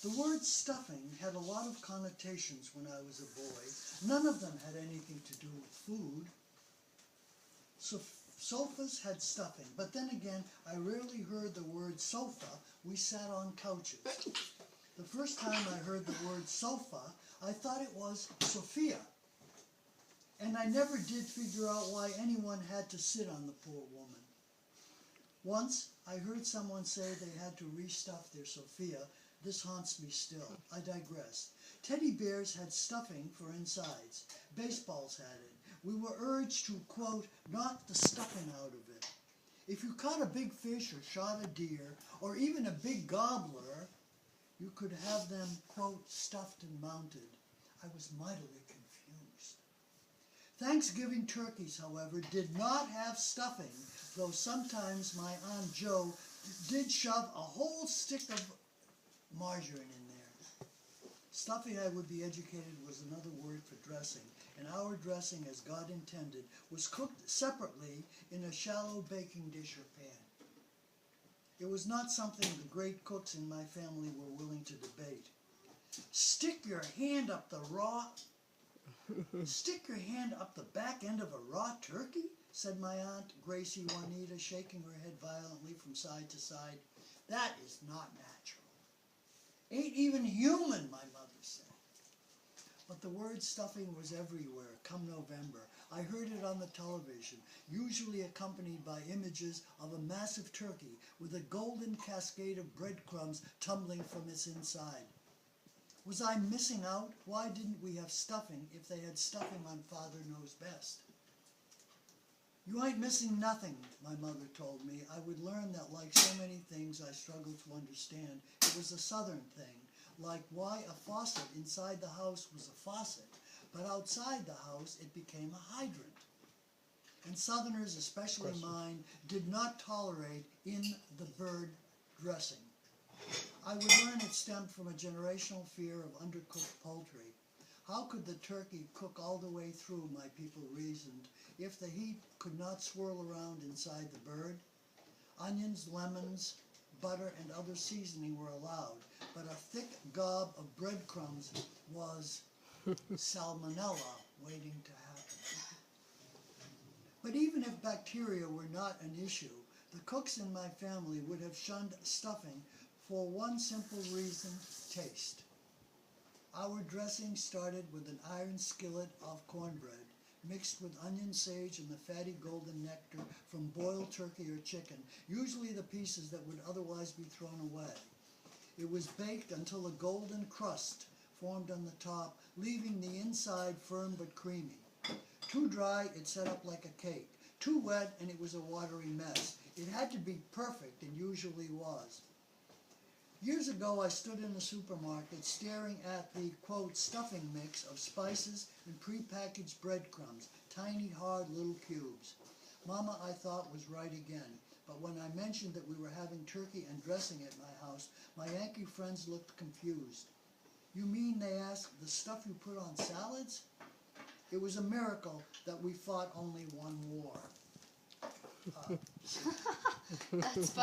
The word stuffing had a lot of connotations when I was a boy. None of them had anything to do with food. So sofas had stuffing, but then again, I rarely heard the word sofa. We sat on couches. The first time I heard the word sofa, I thought it was Sophia. And I never did figure out why anyone had to sit on the poor woman. Once, I heard someone say they had to restuff their Sophia. This haunts me still. I digress. Teddy bears had stuffing for insides. Baseballs had it. We were urged to, quote, knock the stuffing out of it. If you caught a big fish or shot a deer, or even a big gobbler, you could have them, quote, stuffed and mounted. I was mightily confused. Thanksgiving turkeys, however, did not have stuffing, though sometimes my Aunt Jo did shove a whole stick of margarine in there. Stuffing, I would be educated, was another word for dressing, and our dressing, as God intended, was cooked separately in a shallow baking dish or pan. It was not something the great cooks in my family were willing to debate. Stick your hand up the back end of a raw turkey? Said my Aunt Gracie Juanita, shaking her head violently from side to side. That is not natural. Ain't even human, my mother said. But the word stuffing was everywhere come November. I heard it on the television, usually accompanied by images of a massive turkey with a golden cascade of breadcrumbs tumbling from its inside. Was I missing out? Why didn't we have stuffing if they had stuffing on Father Knows Best? You ain't missing nothing, my mother told me. I would learn that, like so many things I struggled to understand, it was a Southern thing, like why a faucet inside the house was a faucet, but outside the house it became a hydrant. And Southerners, especially mine, did not tolerate in the bird dressing. I would learn it stemmed from a generational fear of undercooked poultry. How could the turkey cook all the way through, my people reasoned, if the heat could not swirl around inside the bird? Onions, lemons, butter, and other seasoning were allowed, but a thick gob of breadcrumbs was salmonella waiting to happen. But even if bacteria were not an issue, the cooks in my family would have shunned stuffing for one simple reason: taste. Our dressing started with an iron skillet of cornbread, mixed with onion, sage, and the fatty golden nectar from boiled turkey or chicken, usually the pieces that would otherwise be thrown away. It was baked until a golden crust formed on the top, leaving the inside firm but creamy. Too dry, it set up like a cake. Too wet, and it was a watery mess. It had to be perfect, and usually was. Years ago, I stood in the supermarket staring at the, quote, stuffing mix of spices and prepackaged breadcrumbs, tiny, hard little cubes. Mama, I thought, was right again. But when I mentioned that we were having turkey and dressing at my house, my Yankee friends looked confused. You mean, they asked, the stuff you put on salads? It was a miracle that we fought only one war. That's fun.